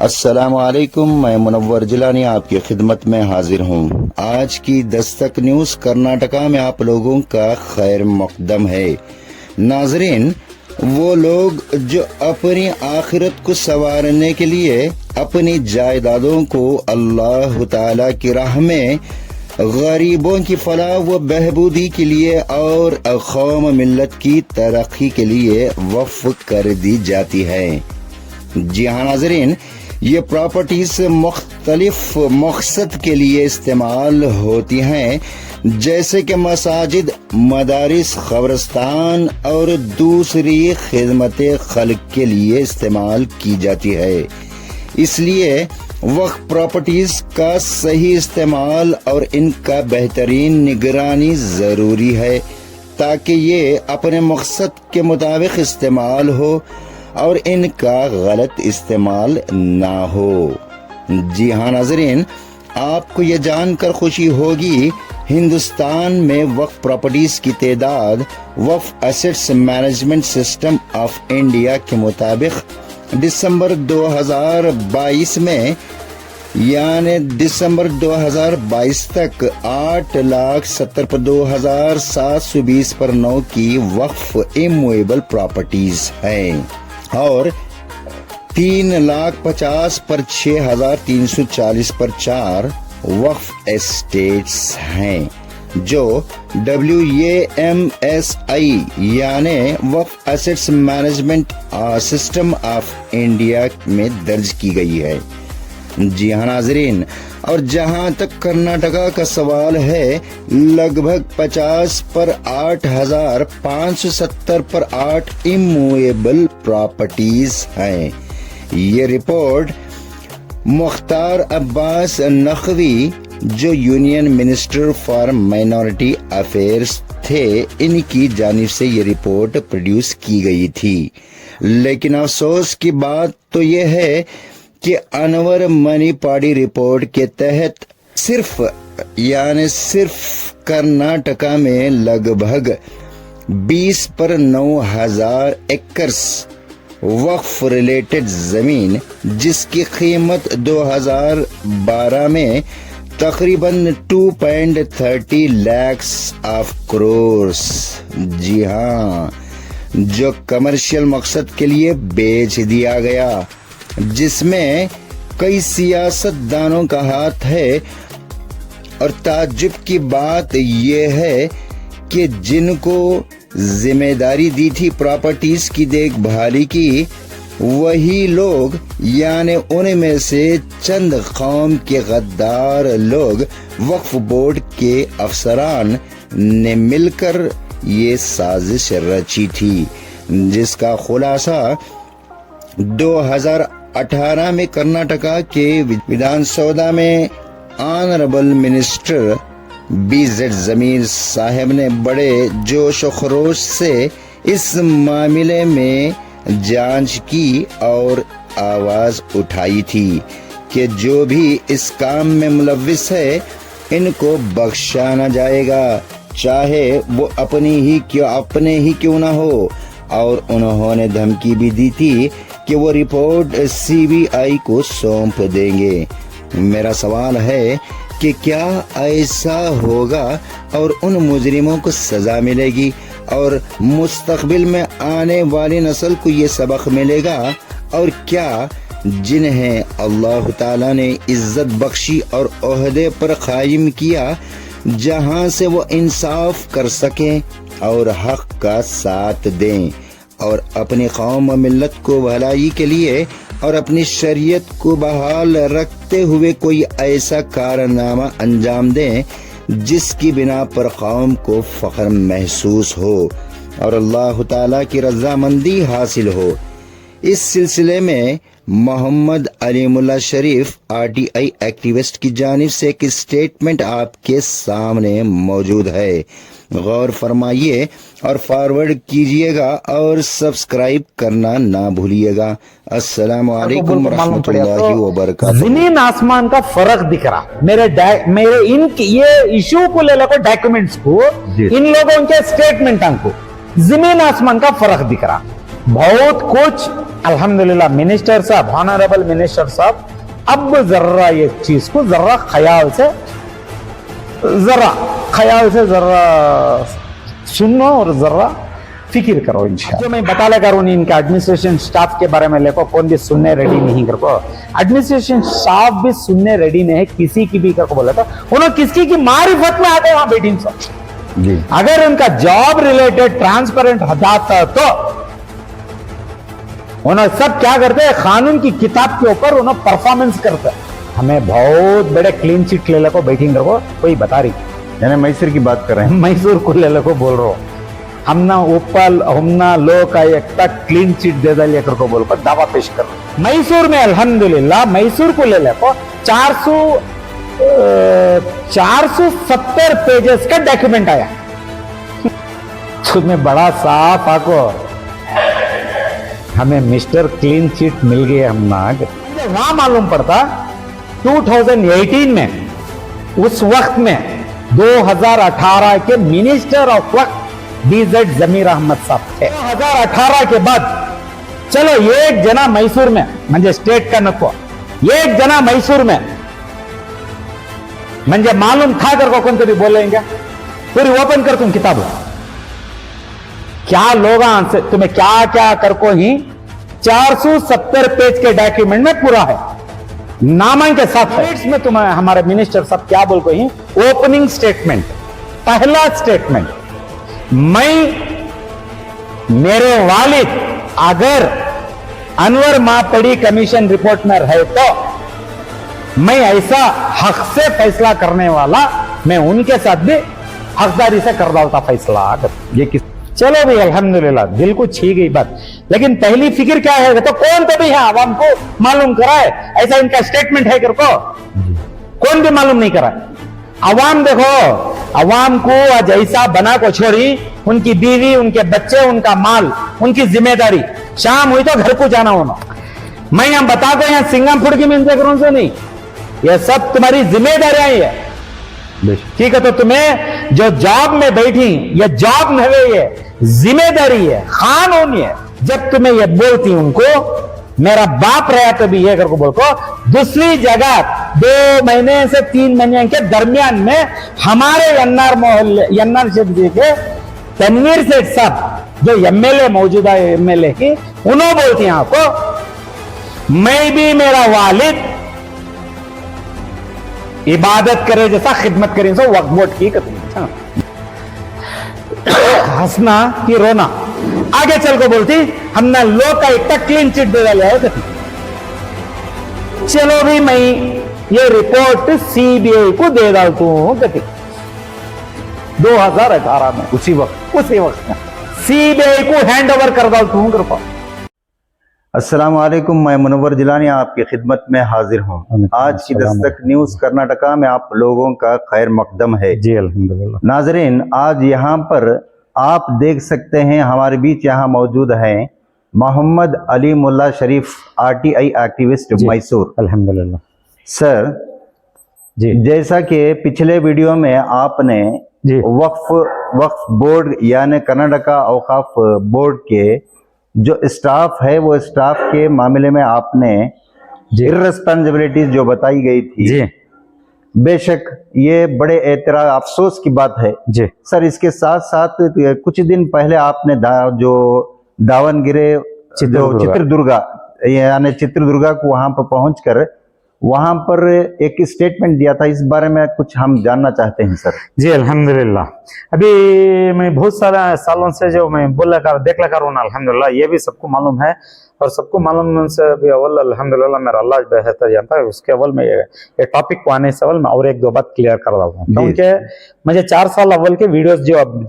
अस्सलाम वालेकुम, मैं मुनव्वर जिलानी आपकी खिदमत में हाजिर हूँ। आज की दस्तक न्यूज कर्नाटका में आप लोगों का खैर मकदम है। नाजरीन, वो लोग जो अपनी आखिरत को संवारने के लिए अपनी जायदादों को अल्लाह ताला की राह में गरीबों की फलाह व बहबूदी के लिए और कौम मिल्लत की तरक्की के लिए वक्फ कर दी जाती है। जी हाँ नाजरीन, ये प्रॉपर्टीज मुख्तलिफ मकसद के लिए इस्तेमाल होती हैं, जैसे कि मसाजिद, मदारिस, कब्रिस्तान और दूसरी खिदमतें खल्क के लिए इस्तेमाल की जाती है। इसलिए वक्फ प्रॉपर्टीज का सही इस्तेमाल और इनका बेहतरीन निगरानी जरूरी है, ताकि ये अपने मकसद के मुताबिक इस्तेमाल हो और इनका गलत इस्तेमाल ना हो। जी हाँ नाजरीन, आपको ये जानकर खुशी होगी, हिंदुस्तान में वक्फ प्रॉपर्टीज की तादाद वक्फ assets management system of India के मुताबिक दिसंबर 2022 में यानी दिसंबर 2022 तक 8,70,2,720 पर 9 की वक्फ इमूवेबल प्रॉपर्टीज हैं और 3,50,000 पर 6,340 पर 4 वक्फ एस्टेट्स हैं, जो WAMSI यानी वक्फ assets management system of India में दर्ज की गई है। जी हाँ नाजरीन, और जहां तक कर्नाटका का सवाल है, लगभग 50 पर 8,570 पर 8 इमूवेबल प्रॉपर्टीज हैं। ये रिपोर्ट मुख्तार अब्बास नकवी, जो union minister for minority affairs थे, इनकी जानिब से ये रिपोर्ट प्रोड्यूस की गई थी। लेकिन अफसोस की बात तो ये है कि अनवर मणिपाड़ी रिपोर्ट के तहत सिर्फ कर्नाटका में लगभग 20 पर 9,000 एकर्स वक्फ रिलेटेड जमीन, जिसकी कीमत 2012 में तकरीबन 2.30 लाख ऑफ करोर्स, जी हाँ, जो कमर्शियल मकसद के लिए बेच दिया गया, जिसमें कई सियासतदानों का हाथ है। और ताज्जुब की बात यह है कि जिनको जिम्मेदारी दी थी प्रॉपर्टीज की देखभाली की, वही लोग यानी उनमें से चंद कौम के गद्दार लोग वक्फ बोर्ड के अफसरान ने मिलकर ये साजिश रची थी, जिसका खुलासा 2018 में कर्नाटका के विधानसभा में ऑनरेबल मिनिस्टर BZ जमीर साहब ने बड़े जोश और खरोश से इस मामले में जांच की और आवाज उठाई थी कि जो भी इस काम में मुलव्विस है, इनको बख्शा न जाएगा, चाहे वो अपने ही क्यों ना हो। और उन्होंने धमकी भी दी थी कि वो रिपोर्ट CBI को सौंप देंगे। मेरा सवाल है कि क्या ऐसा होगा और उन मुजरिमों को सजा मिलेगी और मुस्तकबिल में आने वाली नस्ल को ये सबक मिलेगा, और क्या जिन्हें अल्लाह ताला ने इज्जत बख्शी और ओहदे पर कायम किया, जहां से वो इंसाफ कर सकें और हक का साथ दें और अपनी कौम मिल्लत को भलाई के लिए और अपनी शरीयत को बहाल रखते हुए कोई ऐसा कारनामा अंजाम दें जिसकी बिना पर कौम को फख्र महसूस हो और अल्लाह ताला की रजामंदी हासिल हो। इस सिलसिले में मोहम्मद अलीमुल्ला शरीफ RTI एक्टिविस्ट की जानिब से एक स्टेटमेंट आपके सामने मौजूद है, गौर फरमाइए और फॉरवर्ड कीजिएगा और सब्सक्राइब करना ना भूलिएगा। अस्सलाम वालेकुम रहमतुल्लाहि व बरकातहू। जमीन आसमान का फर्क दिख रहा मेरे ये इशू को ले लो, डॉक्यूमेंट्स को, इन लोगों के स्टेटमेंट को जमीन आसमान का फर्क दिख रहा। बहुत कुछ अल्हम्दुलिल्लाह मिनिस्टर साहब, ऑनरेबल मिनिस्टर साहब, अब जरा ये चीज को जरा ख्याल से जरा सुनो और जरा फिक्र करो इंशाल्लाह। जो मैं बता लगा रहा हूँ इनका एडमिनिस्ट्रेशन स्टाफ के बारे में, लेको कौन भी सुनने रेडी नहीं कर को, एडमिनिस्ट्रेशन स्टाफ भी सुनने रेडी नहीं है किसी की भी कर बोला था। उन्होंने किसकी की मारिफत में आते वहां बैठी सब जी अगर उनका जॉब रिलेटेड ट्रांसपेरेंट हटाता तो उन्होंने सब क्या करते हैं, कानून की किताब के ऊपर उन्होंने परफॉर्मेंस करते हैं। हमें बहुत बड़े क्लीन चिट ले लो बैटिंग को कोई बता रही, यानी मैसूर की बात कर रहे हैं। मैसूर को ले लो बोल रहा हूँ, हमना ऊपर हमना लो का एक तक क्लीन चिट दे दिया लेकर को बोल कर दावा पेश कर रहे। मैसूर में अल्हम्दुलिल्लाह मैसूर को ले लो 470 पेजेस का डॉक्यूमेंट आया। तुम्हें बड़ा साफ आको हमें मिस्टर क्लीन चिट मिल गया। हम ना वहां मालूम पड़ता 2018 में, उस वक्त में 2018 के मिनिस्टर ऑफ वक्त बीजेड जमीर अहमद साहब थे। 2018 के बाद चलो एक जना मैसूर में म्हणजे स्टेट का नको, एक जना मैसूर में म्हणजे मालूम था कर को कोणतरी बोलेंगे, पूरी ओपन कर तुम किताब क्या लोग से तुम्हें क्या क्या कर को ही 470 पेज के डॉक्यूमेंट में पूरा है नामांकन के साथ है। में तुम्हें हमारे मिनिस्टर साहब क्या बोल को ही ओपनिंग स्टेटमेंट, पहला स्टेटमेंट, मैं मेरे वालिद अगर अनवर मापड़ी कमीशन रिपोर्ट में रहे तो मैं ऐसा हक से फैसला करने वाला, मैं उनके साथ भी हकदारी से कर डालता फैसला। ये किस चलो भाई अल्हम्दुलिल्लाह दिल को छी गई बात, लेकिन पहली फिक्र क्या है तो कौन तो भी है आवाम को मालूम कराए ऐसा इनका स्टेटमेंट है कर को कौन भी मालूम नहीं करा। अवाम देखो, अवाम को आज ऐसा बना को छोड़ी, उनकी बीवी, उनके बच्चे, उनका माल, उनकी जिम्मेदारी, शाम हुई तो घर को जाना होना। मैं यहां बता दो यहाँ सिंगम फुड़ की मिलते करूं से नहीं, यह सब तुम्हारी जिम्मेदारियां ही है। ठीक है, तो तुम्हें जो जॉब में बैठी, ये जॉब नहीं है, जिम्मेदारी है, कानून है। जब तुम्हें ये बोलती उनको मेरा बाप रहा तो भी ये करके बोल को, दूसरी जगह 2 महीने से 3 महीने के दरमियान में हमारे यन्नार मोहल्ले यन्नार क्षेत्र के तनवीर सेठ साहब जो एमएलए मौजूदा एमएलए की, उन्होंने बोलती हैं आपको मैं भी मेरा वालिद इबादत करे जैसा खिदमत करें सो वक्त वोट की हंसना कि रोना। आगे चल को बोलती हमने लोग का इतना क्लीन चिट दे डाला है। चलो भी मैं ये रिपोर्ट सीबीआई को दे डालता हूं 2018 में, उसी वक्त सीबीआई को हैंड ओवर कर डालता हूं कृपा। अस्सलाम वालेकुम, मैं मुनव्वर जिलानी आपकी खिदमत में हाजिर हूँ। आज की दस्तक न्यूज कर्नाटका में आप लोगों का खैर मकदम है। जी अल्हम्दुलिल्लाह। नाजरीन, आज यहाँ पर आप देख सकते हैं हमारे बीच यहाँ मौजूद हैं मोहम्मद अली मुल्ला शरीफ, आरटीआई एक्टिविस्ट मैसूर। अल्हम्दुलिल्लाह सर जी, जैसा कि पिछले वीडियो में आपने जी वक्फ बोर्ड यानी कर्नाटका औकाफ बोर्ड के जो स्टाफ है वो स्टाफ के मामले में आपने इर्रेस्पॉन्सिबिलिटीज जो बताई गई थी जी, बेशक ये बड़े अफसोस की बात है जी सर। इसके साथ साथ कुछ दिन पहले आपने जो दावनगिरे चित्रदुर्गा यानी चित्रदुर्गा को वहां पर पहुंचकर वहां पर एक स्टेटमेंट दिया था, इस बारे में कुछ हम जानना चाहते हैं सर। जी अल्हम्दुलिल्लाह। अभी मैं बहुत सारा सालों से जो मैं बोला कर देख लगा रहा हूँ ना, अल्हम्दुलिल्लाह ये भी सबको मालूम है और सबको मालूम से अभी अव्वल अल्हम्दुलिल्लाह मेरा अल्लाह बेहतर जानता है। उसके अव्वल में ये टॉपिक को आने से अव्वल मैं और 1-2 बात क्लियर कर रहा हूँ, क्योंकि मुझे 4 साल अव्वल के वीडियोस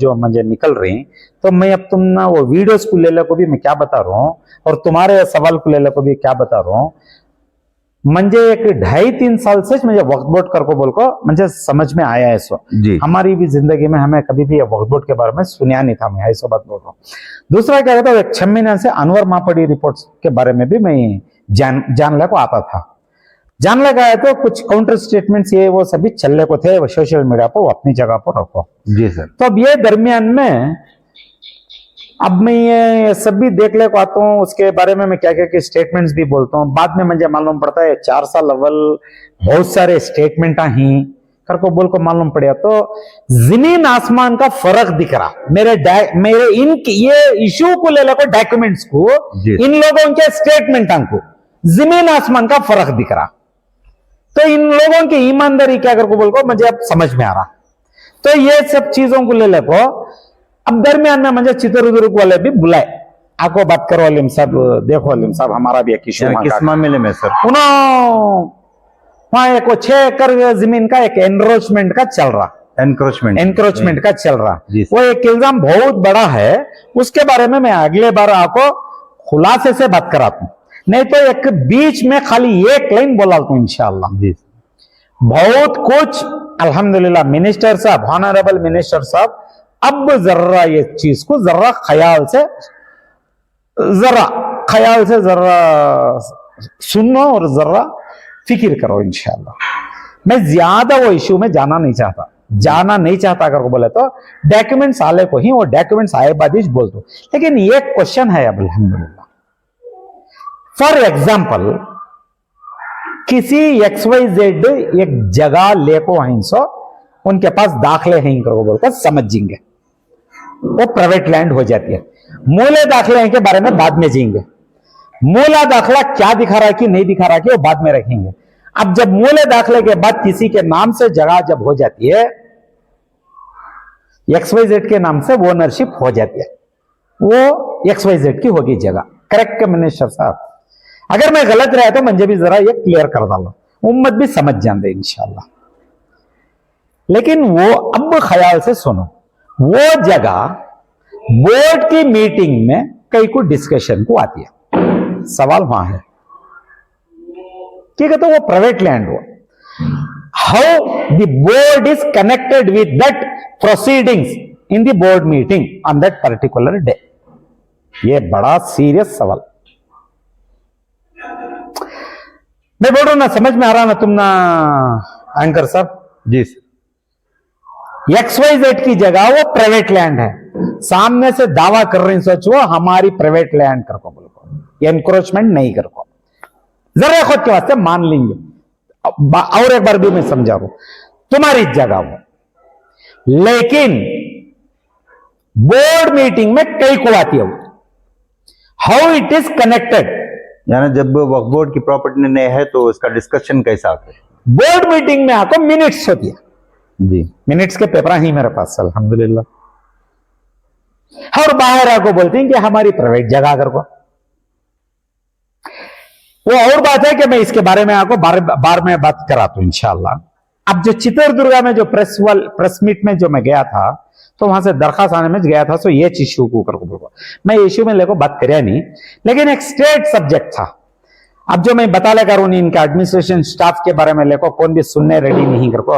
जो मुझे निकल रही, तो मैं अब तुम ना वो वीडियोस को ले ले को भी मैं क्या बता रहा हूँ और तुम्हारे सवाल को ले ले को भी क्या बता रहा हूँ। मुझे 2.5-3 साल से मुझे वक्त बोर्ड कर को बोल को मुझे समझ में आया है। सो हमारी भी जिंदगी में हमें कभी भी वक्त बोर्ड के बारे में सुनिया नहीं था, मैं ऐसा बात बोल रहा हूँ। दूसरा क्या कहता है, 6 महीने से अनवर मापड़ी रिपोर्ट्स के बारे में भी मैं जानने को आता था। जानने का है तो कुछ काउंटर स्टेटमेंट्स ये वो सभी चलने को थे सोशल मीडिया पर, अपनी जगह पर रखो। जी सर। तो अब ये दरमियान में अब मैं ये सब भी देख ले पाता हूँ, उसके बारे में मैं क्या क्या स्टेटमेंट्स भी बोलता हूँ। बाद में मुझे मालूम पड़ता है 4 साल अव्वल बहुत सारे स्टेटमेंट ही कर को बोल को मालूम पड़ा, तो जमीन आसमान का फर्क दिख रहा मेरे इन ये इशू को ले लो डॉक्यूमेंट्स को, इन लोगों के स्टेटमेंट को जमीन आसमान का फर्क दिख रहा। तो इन लोगों की ईमानदारी क्या कर को बोल को मुझे अब समझ में आ रहा। तो ये सब चीजों को ले ले को अब दरमियान में मुझे चित्रदुर्ग वाले भी बुलाए, आपको बात करो अलीम साहब, देखो अलीम साहब हमारा भी एक इशू किस मामले में सर? वहां एक 6 एकड़ जमीन का एक एनक्रोचमेंट का चल रहा, एनक्रोचमेंट का चल रहा। वो एक इल्जाम बहुत बड़ा है, उसके बारे में मैं अगले बार आपको खुलासे से बात कराता हूं, नहीं तो एक बीच में खाली एक लाइन बोला हूं इंशाअल्लाह। बहुत कुछ अल्हम्दुलिल्लाह मिनिस्टर साहब, ऑनरेबल मिनिस्टर साहब, अब जर्रा ये चीज को जर्रा ख्याल से जर्रा सुनो और जर्रा फिक्र करो इंशाअल्लाह। मैं ज्यादा वो इश्यू में जाना नहीं चाहता अगर को बोले तो डॉक्यूमेंट्स आले को ही वो डॉक्यूमेंट्स आए बाद ही बोल दो। लेकिन ये क्वेश्चन है अब अल्हम्दुलिल्लाह, फॉर एग्जाम्पल किसी XYZ एक जगह लेको हिंसो, उनके पास दाखले हैं करो बोलकर समझेंगे, वो प्राइवेट लैंड हो जाती है। मूले दाखले के बारे में बाद में जाएंगे, मूला दाखला क्या दिखा रहा है कि नहीं दिखा रहा है कि वो बाद में रखेंगे। अब जब मूले दाखले के बाद किसी के नाम से जगह जब हो जाती है, XYZ के नाम से ओनरशिप हो जाती है, वो XYZ की होगी जगह। करेक्ट मिनिस्टर साहब, अगर मैं गलत रहा तो मुझे भी जरा ये क्लियर कर डालो, उम्मत भी समझ जाते इंशाल्लाह। लेकिन वो अब ख्याल से सुनो, वो जगह बोर्ड की मीटिंग में कई को डिस्कशन को आती है, सवाल वहां है ठीक है, तो वो प्राइवेट लैंड हुआ, how the board is connected with that proceedings in the board meeting on that particular day. ये बड़ा सीरियस सवाल। मैं बोल रहा हूं ना, समझ में आ रहा ना तुम ना एंकर साहब? जी सर। XYZ की जगह वो प्राइवेट लैंड है, सामने से दावा कर रही सोचो हमारी प्राइवेट लैंड कर को बोलो, एनक्रोचमेंट नहीं कर को, जरा खुद के वास्ते मान लेंगे। और एक बार भी मैं समझा रहा हूं, तुम्हारी जगह वो, लेकिन बोर्ड मीटिंग में कई को आती है वो, हाउ इट इज कनेक्टेड, यानी जब वक्फ बोर्ड की प्रॉपर्टी नहीं है तो उसका डिस्कशन कैसा होता है? बोर्ड मीटिंग में आपको मिनट्स होती है जी, मिनट्स के पेपर ही मेरे पास अल्हम्दुलिल्लाह, और बाहर आको बोलते हैं कि हमारी प्राइवेट जगह कर को। वो और बात है कि मैं इसके बारे में आपको बार में बात कराता हूं इंशाअल्लाह। अब जो चित्रदुर्गा में जो प्रेस मीट में जो मैं गया था, तो वहां से दरखास्त आने में गया था, सो ये इश्यू को कर को मैं इश्यू में लेको बात करिया नहीं, लेकिन एक स्टेट सब्जेक्ट था। अब जो मैं बता ले करूं इनका एडमिनिस्ट्रेशन स्टाफ के बारे में लेको कौन भी सुनने रेडी नहीं कर को,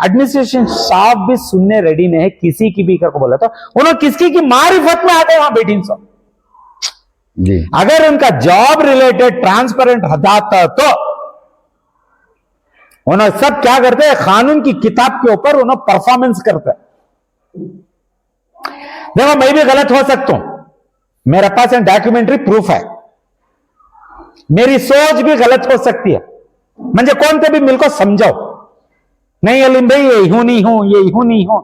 एडमिनिस्ट्रेशन स्टाफ भी सुनने रेडी नहीं है किसी की भी कर को बोला तो उन्होंने किसकी की मारिफत में आते वहां बैठी सब जी। अगर उनका जॉब रिलेटेड ट्रांसपेरेंट हटाता तो उन्होंने सब क्या करते हैं, कानून की किताब के ऊपर उन्होंने परफॉर्मेंस करते हैं। देखो मैं भी गलत हो सकता हूं, मेरे पास डॉक्यूमेंट्री प्रूफ है, मेरी सोच भी गलत हो सकती है, मुझे कौन से भी मिलकर समझाओ, नहीं अलीम भाई ये यूं नहीं हूं, ये यूं नहीं हूं,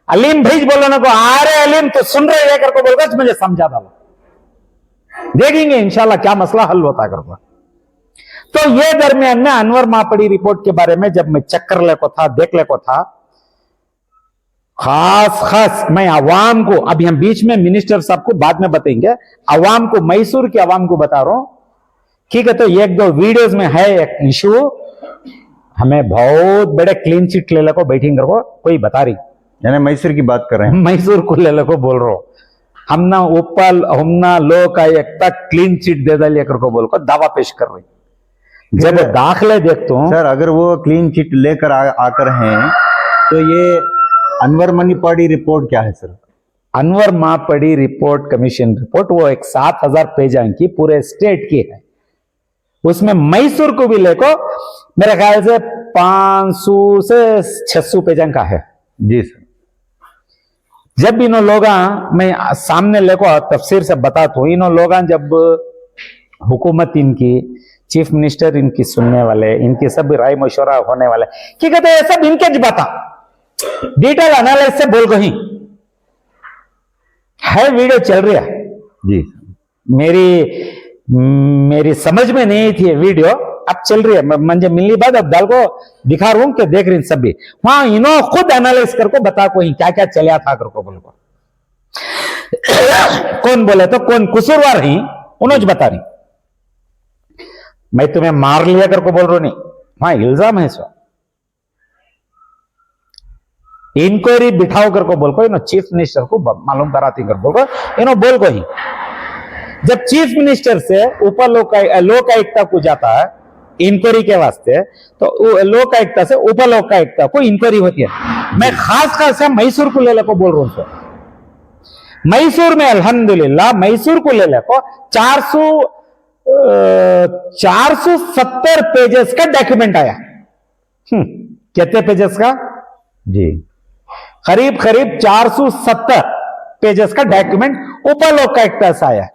अलीम भाई बोलो ना को अरे अलीम तो सुन रहे हैं करके बोलकर तो मुझे समझा डालो, देखेंगे इंशाल्लाह क्या मसला हल होता करके। तो ये दरमियान में अनवर मापड़ी रिपोर्ट के बारे में जब मैं चक्कर लेको था, देख लेको था, खास मैं अवाम को, अभी हम बीच में मिनिस्टर साहब को बाद में बताएंगे, अवाम को, मैसूर के अवाम को बता रहा हूं ठीक है। तो एक दो वीडियोस में है एक इशू, हमें बहुत बड़े क्लीन चिट ले को बैठेंगे को कोई बता रही, यानी मैसूर की बात कर रहे हैं? मैसूर को ले को बोल रहा हूं, हम ना ऊपर हमना लो का एक तक क्लीन चिट दे दिया को बोल को दावा पेश कर रही। जब दाखले देखता हूं सर, अगर वो क्लीन चिट लेकर आकर हैं तो ये अनवर मापड़ी रिपोर्ट क्या है sir? Anwar Manippady report, commission report, वो एक 7000 पेज की पूरे स्टेट की है, उसमें मैसूर को भी लेको मेरे ख्याल से 500 से 600 पेज का है जी सर। जब इन लोग मैं सामने लेको तफसीर से बताता हूं, इन लोग जब हुकूमत इनकी चीफ मिनिस्टर इनकी सुनने वाले, इनकी सब राय मशवरा होने वाले, क्या कहते हैं सब इनके ज बता डिटेल एनालिसिस से बोल रही है। वीडियो चल रही है जी। मेरी समझ में नहीं थी ये वीडियो, अब चल रही है। मंजे मिलनी बाद अब दाल को दिखा रहा हूं कि देख रही सभी वहां इन्हों खुद एनालिस करको बता को क्या क्या चलिया था करको बोल को कौन बोले तो कौन कसूरवार ही उन्होंने बता रही। मैं तुम्हें मार लिया करको बोल रहा नहीं, वहां इल्जाम है सो इंक्वायरी बिठाओ करको बोल को चीफ मिनिस्टर को मालूम कराती कर बोल को इन्हों बोल को ही। जब चीफ मिनिस्टर से ऊपर लोकायुक्ता को जाता है इंक्वायरी के वास्ते, तो लोकायुक्ता से ऊपर लोकायुक्ता को इंक्वायरी होती है। मैं खास से मैसूर को ले को बोल रहा हूं सर। मैसूर में अल्हम्दुलिल्लाह मैसूर को ले को 470 पेजेस का डॉक्यूमेंट आया। कितने पेजेस का जी? करीब 470 पेजेस का डॉक्यूमेंट ऊपर लोकायुक्ता से आया।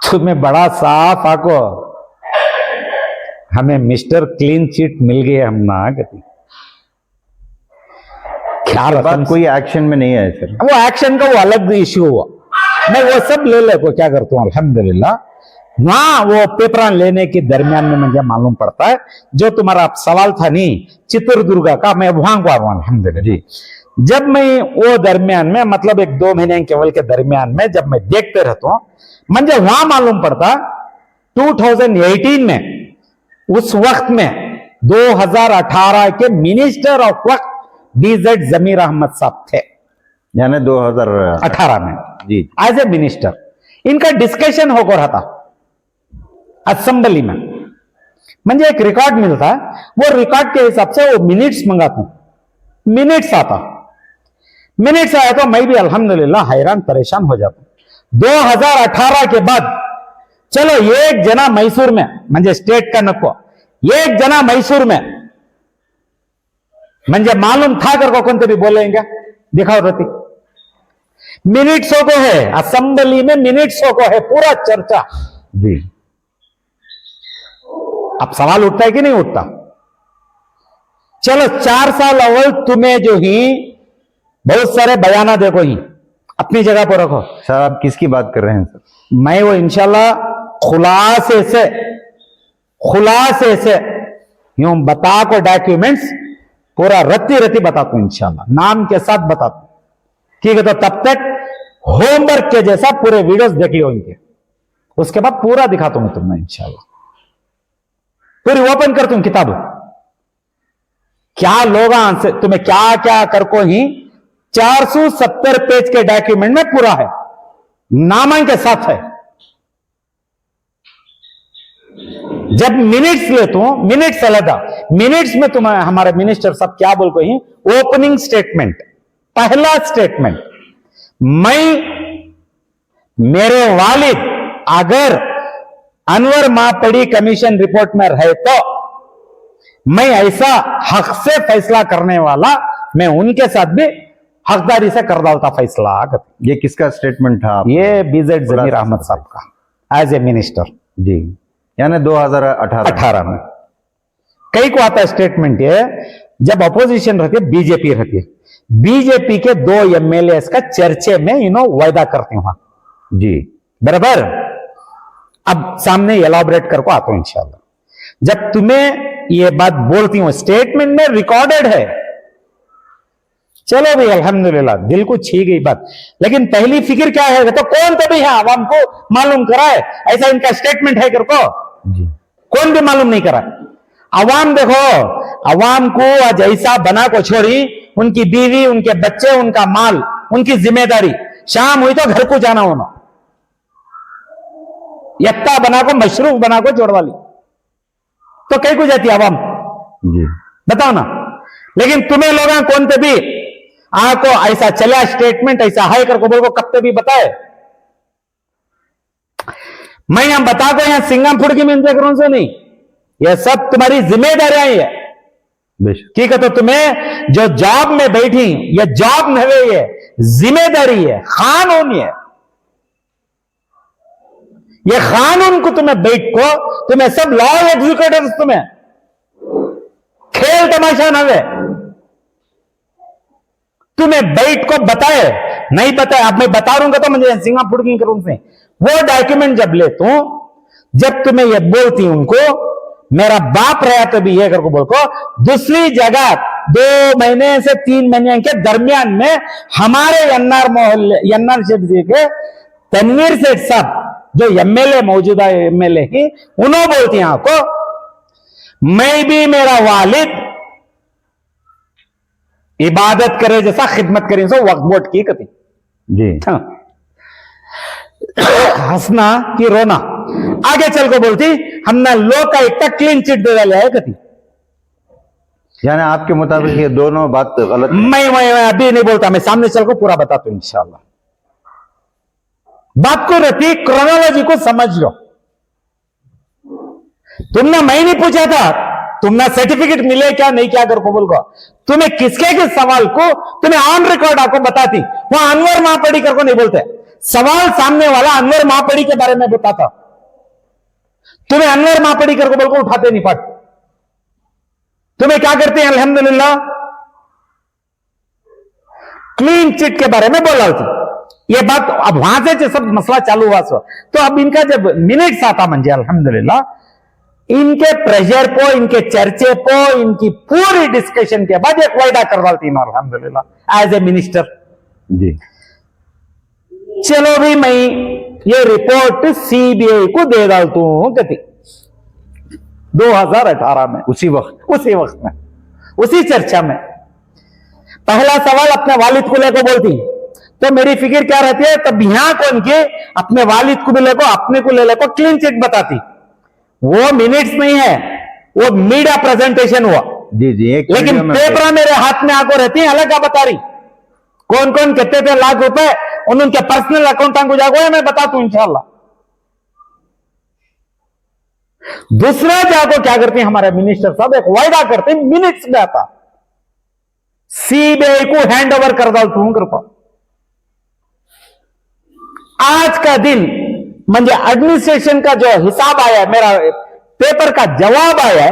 तुम्हें बड़ा साफ आको हमें मिस्टर क्लीन चिट मिल गए, हम ना गति क्या बात कोई एक्शन में नहीं है सर। वो एक्शन का वो अलग इश्यू हुआ, मैं वो सब ले को क्या करता हूं अल्हम्दुलिल्लाह। वहां वो पेपर लेने के दरमियान में मुझे मालूम पड़ता है जो तुम्हारा सवाल था नहीं चित्रदुर्गा का, मैं वहां को आ रहा हूं अल्हम्दुलिल्लाह जी। जब मैं वो दरमियान में मतलब 1-2 महीने केवल के दरमियान में जब मैं देखते रहता हूं, मुझे वहां मालूम पड़ता 2018 में उस वक्त में 2018 के मिनिस्टर ऑफ वक्त बीजेड जमीर अहमद साहब थे, यानी 2018 में जी एज ए मिनिस्टर इनका डिस्कशन होकर रहा था असेंबली में। मुझे एक रिकॉर्ड मिलता है, वो रिकॉर्ड के हिसाब से वो मिनट्स मंगाता हूं, मिनट्स आता, मिनट्स आया तो मैं भी अल्हम्दुलिल्लाह हैरान परेशान हो जाता हूं। 2018 के बाद चलो एक जना मैसूर में म्हणजे स्टेट का नको, एक जना मैसूर में म्हणजे मालूम था करको कौन भी बोलेंगे दिखाओ रहती मिनट्स को है असेंबली में, मिनट्स को है पूरा चर्चा जी। अब सवाल उठता है कि नहीं उठता? चलो 4 साल अव्वल तुम्हें जो ही बहुत सारे बयाना देखो ही अपनी जगह पर रखो। सर आप किसकी बात कर रहे हैं सर? मैं वो इंशाल्लाह खुलासे से यूं बता को डॉक्यूमेंट्स पूरा रत्ती बताता हूं इंशाल्लाह, नाम के साथ बताता हूं, ठीक है? तो तब तक होमवर्क के जैसा पूरे वीडियोस देख लियो इनके, उसके बाद पूरा दिखाता हूं तुम्हें इंशाल्लाह, पूरी ओपन करता हूं किताब। क्या लोग से तुम्हें क्या क्या करको ही 470 पेज के डॉक्यूमेंट में पूरा है, नामा के साथ है। जब मिनट्स लेता हूं, मिनट्स अलग, मिनट्स में तुम्हें हमारे मिनिस्टर साहब क्या बोल को ही ओपनिंग स्टेटमेंट, पहला स्टेटमेंट, मैं मेरे वालिद अगर अनवर मापड़ी कमीशन रिपोर्ट में रहे तो मैं ऐसा हक से फैसला करने वाला, मैं उनके साथ भी हकदारी से कर डालता फैसला। ये किसका स्टेटमेंट था? ये बीजेड जमीर अहमद साहब का एज ए मिनिस्टर जी, यानी 2018 में। कई को आता स्टेटमेंट है जब अपोजिशन रहती है, बीजेपी रहती है, बीजेपी के 2 एमएलए का चर्चे में इन्हों वायदा करते वहां जी, बराबर। अब सामने एलाबोरेट करको आता हूं इंशाल्लाह। जब तुम्हें ये बात बोलती हूं स्टेटमेंट में रिकॉर्डेड है, चलो भाई अल्हम्दुलिल्लाह दिल को छी गई बात, लेकिन पहली फिक्र क्या है तो कौन तो भी है आवाम को मालूम कराए ऐसा इनका स्टेटमेंट है करको जी। कौन भी मालूम नहीं करा। अवाम देखो, अवाम को आज ऐसा बना को छोड़ी, उनकी बीवी, उनके बच्चे, उनका माल, उनकी जिम्मेदारी, शाम हुई तो घर को जाना होना, यत्ता बना को मशरूफ बना को जोड़ वाली, तो कहीं को जाती अवाम जी, बताओ ना। लेकिन तुम्हें लोग कौन ते भी आपको ऐसा चला स्टेटमेंट ऐसा है करको बोल को कब ते भी बताए, मैं यहां बता को यहां सिंगम फुड़ की मिलते करूं से नहीं, यह सब तुम्हारी जिम्मेदारियां ही है। बेशक की कहते तुम्हें जो जॉब में बैठी, ये जॉब नहीं, ये जिम्मेदारी है, कानून है। ये कानून को तुम्हें बैठ को, तुम्हें सब लॉ एग्जीक्यूटिव, तुम्हें खेल तमाशा नवे, तुम्हें बैठ को बताए नहीं बताए। अब मैं बता रूंगा तो मुझे सिंगापुर की करूं से वो डॉक्यूमेंट जब ले तू, जब तुम्हें ये बोलती उनको मेरा बाप रहा तो भी ये करको बोल को, दूसरी जगह 2 महीने से 3 महीने के दरमियान में हमारे एनआर मोहल्ले, एनआर शेख जी के तनवीर सेठ साहब जो एमएलए, मौजूदा एमएलए ही, उन्होंने बोलती हैं को मैं भी मेरा वालिद इबादत करे जैसा खिदमत करें सो वक्त वोट की कती जी। हाँ। हंसना कि रोना। आगे चल को बोलती हमने लोग का एक क्लीन चिट दे डाला है कती। यानी आपके मुताबिक ये दोनों बात गलत। मैं अभी नहीं बोलता, मैं सामने चल को पूरा बताता हूं इंशाल्लाह। बात को रहती क्रोनोलॉजी को समझ लो। तुमने मैं नहीं पूछा था तुमने सर्टिफिकेट मिले क्या नहीं क्या कर को बोल को, तुम्हें किसके किस सवाल को तुम्हें ऑन रिकॉर्ड आपको बताती। वहां अनवर महापड़ी कर को नहीं बोलते, सवाल सामने वाला अनवर महापड़ी के बारे में बताता, तुम्हें अनवर महापड़ी कर को बोल को उठाते नहीं पड़ते। तुम्हें क्या करते हैं अल्हम्दुलिल्लाह क्लीन चिट के बारे में बोला था। ये बात अब वहां से सब मसला चालू हुआ सो, तो अब इनका जब मिनट्स आता मंजे अल्हम्दुलिल्लाह इनके प्रेशर को, इनके चर्चे को, इनकी पूरी डिस्कशन के बाद एक वायदा करवाती हूं अल्हम्दुलिल्लाह एज ए मिनिस्टर जी। चलो भी मैं ये रिपोर्ट सीबीआई को दे डालता हूं कति 2018 में, उसी वक्त में, उसी चर्चा में पहला सवाल अपने वालिद को लेकर बोलती, तो मेरी फिक्र क्या रहती है तब यहां कौन के अपने वालिद को भी लेको, अपने को ले लेको, क्लीन चिट बताती। वो मिनट्स नहीं है, वो मीडिया प्रेजेंटेशन हुआ जी जी। लेकिन पेपर मेरे हाथ में आको रहती है, अलग क्या बता रही कौन कौन कहते थे लाख रुपए उनके पर्सनल अकाउंट को जागो, मैं बताता हूं इंशाल्लाह। दूसरा जाको क्या करते हैं हमारे मिनिस्टर साहब, एक वायदा करते हैं मिनट्स में आता, सीबीआई को हैंड ओवर कर डालता हूं कृपा। आज का दिन म्हणजे एडमिनिस्ट्रेशन का जो हिसाब आया है, मेरा पेपर का जवाब आया है,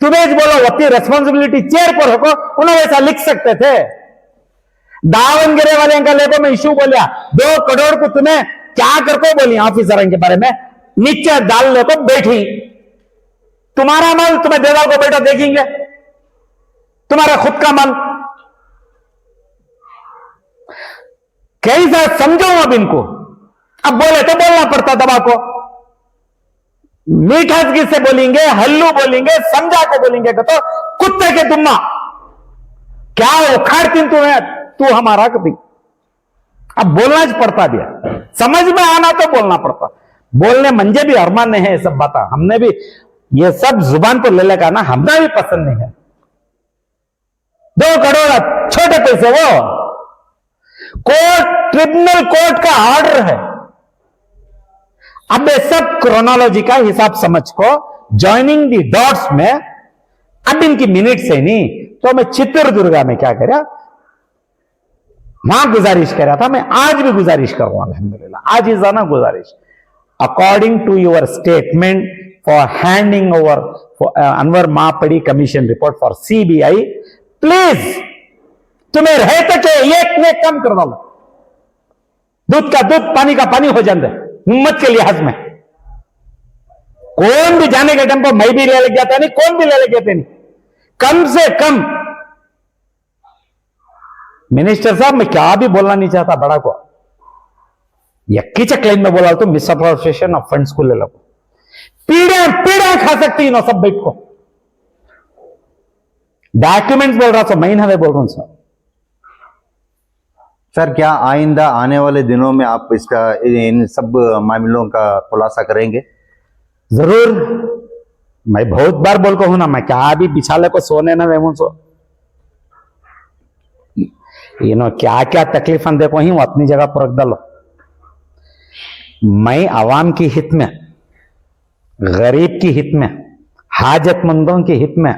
तुम्हें बोलो वती रेस्पॉन्सिबिलिटी चेयर पर हो, उन्होंने ऐसा लिख सकते थे। दावनगिरे वाले का लेको मैं इशू बोलिया 2 करोड़ को तुम्हें क्या करको बोली ऑफिसर के बारे में, नीचे डाल लेको बैठी, तुम्हारा माल तुम्हें दे डाल को बेटा देखेंगे, तुम्हारा खुद का माल कैसा समझो अब इनको। अब बोले तो बोलना पड़ता दबा को, मीठा से बोलेंगे, हल्लू बोलेंगे, समझा को बोलेंगे तो कुत्ते के दुम्मा क्या उखाड़ती तू हमारा कभी। अब बोलना पड़ता भी, समझ में आना तो बोलना पड़ता। बोलने मंजे भी अरमान नहीं है सब बात, हमने भी ये सब जुबान पर ले लेगा ना, हमने भी पसंद नहीं है। 2 करोड़ छोटे पैसे, वो कोर्ट, ट्रिब्यूनल कोर्ट का ऑर्डर है। अब ये सब क्रोनोलॉजी का हिसाब समझ को ज्वाइनिंग दी डॉट्स में, अब इनकी मिनट से नहीं तो मैं चित्रदुर्गा में क्या करा, वहां गुजारिश कर रहा था, मैं आज भी गुजारिश करूंगा अल्हम्दुलिल्लाह, आज ही जाना गुजारिश according to your statement for handing over Anwar Manippady commission report for CBI, please तुम्हें रहे तक एक ने कम कर दो, दूध का दूध पानी का पानी हो जाते उम्मत के लिहाज में। कौन भी जाने के टाइम पर मैं भी ले लग जाता नहीं, कौन भी ले लग जाते नहीं, कम से कम मिनिस्टर साहब मैं क्या भी बोलना नहीं चाहता बड़ा को, यक्की चक्लेन में बोला तो मिस अप्रोप्रिएशन ऑफ फंड्स को ले लो, पीड़ा खा सकती इन सब बैठ को। डॉक्यूमेंट्स बोल रहा था, मैं हमें बोल रहा हूं सर क्या आइंदा आने वाले दिनों में आप इसका इन सब मामलों का खुलासा करेंगे? जरूर, मैं बहुत बार बोल को हूं ना, मैं क्या भी बिछाले को सोने ना वेमू सो, क्या क्या तकलीफ देखो ही वो अपनी जगह पर रख डालो। मैं आवाम की हित में, गरीब की हित में, हाजतमंदों के हित में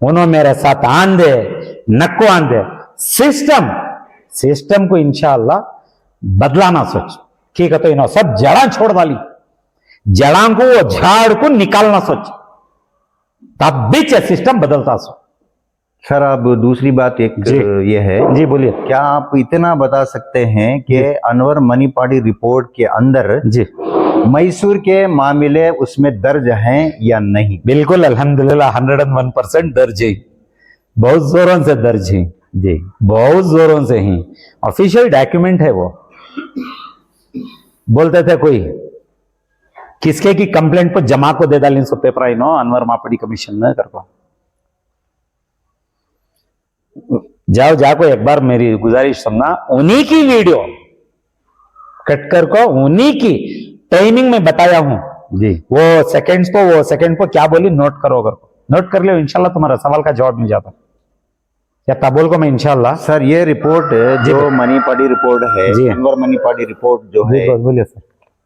उन्होंने मेरे साथ आंधे नक्को आंधे सिस्टम को इंशाअल्लाह बदलाना सोच ठीक है। तो इन्होंने सब जड़ा छोड़ डाली, जड़ा को वो झाड़ को निकालना सोच, तब भी सिस्टम बदलता सो। सर अब दूसरी बात एक ये है, जी बोलिए। क्या आप इतना बता सकते हैं कि अनवर मनीपाड़ी रिपोर्ट के अंदर जी मैसूर के मामले उसमें दर्ज हैं या नहीं? बिल्कुल अल्हम्दुलिल्लाह 101% दर्ज है, बहुत जोरों से दर्ज है जी, बहुत जोरों से ही ऑफिशियल डॉक्यूमेंट है। वो बोलते थे कोई किसके की कंप्लेंट पर जमा को दे डाली so paper I know Anwar Manippady commission ने कर को जाओ जाको एक बार मेरी गुजारिश सुनना, उन्हीं की वीडियो कट कर को उन्हीं की टाइमिंग में बताया हूं जी, वो सेकंड को क्या बोली नोट करो, अगर नोट कर लियो इंशाल्लाह तुम्हारा सवाल का जवाब मिल जाता। या ताबोल को मैं इंशाल्लाह सर ये रिपोर्ट जो मनीपाड़ी रिपोर्ट है, जी अनवर मनीपाड़ी रिपोर्ट जो है, बोलिए सर।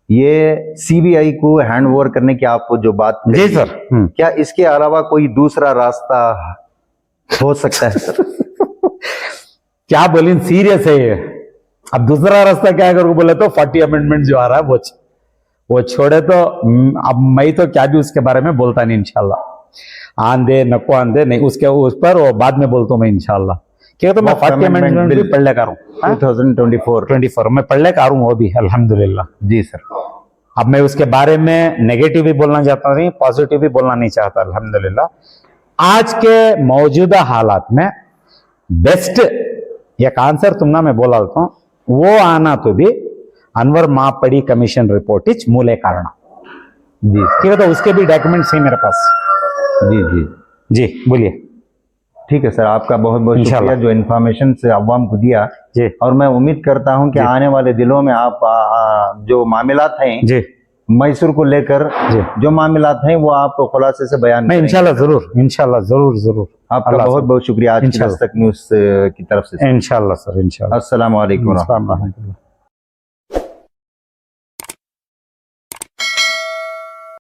ये सीबीआई को हैंड ओवर करने की आप जो बात जी कही, सर क्या इसके अलावा कोई दूसरा रास्ता हो सकता है सर? क्या बोली सीरियस है ये। अब दूसरा रास्ता क्या है बोले तो 40 अमेंडमेंट जो आ रहा है वो छोड़े तो अब मैं तो क्या भी उसके बारे में बोलता नहीं इंशाल्लाह। आंधे नको आंधे नहीं उसके उस पर वो बाद में बोलता हूँ मैं इंशाल्लाह, क्यों तो मैं 40 अमेंडमेंट भी पढ़ लेकर हूँ 2024 मैं पढ़ लेकर हूँ वो भी अल्हम्दुलिल्लाह जी सर। अब मैं उसके बारे में नेगेटिव भी बोलना चाहता नहीं, पॉजिटिव भी बोलना नहीं चाहता। अल्हम्दुलिल्लाह आज के मौजूदा हालात में बेस्ट एक आंसर तुमना मैं बोला देता हूँ, वो आना तो भी Anwar Manippady commission report etch मूले कारण जी ठीक है। तो उसके भी डॉक्यूमेंट्स हैं मेरे पास। जी जी जी बोलिए। ठीक है सर, आपका बहुत बहुत शुक्रिया जो इन्फॉर्मेशन से अवाम को दिया जी और मैं उम्मीद करता हूं कि आने वाले दिनों में आप जो मामलात हैं जी मैसूर को लेकर जो मामलात हैं वो आप खुलासे से बयान मैं करेंगे। इंशाल्लाह जरूर आपका बहुत बहुत शुक्रिया आज की दस्तक न्यूज़ की तरफ से। इंशाल्लाह सर इंशाल्लाह। अस्सलाम वालेकुम। अस्सलाम वालेकुम।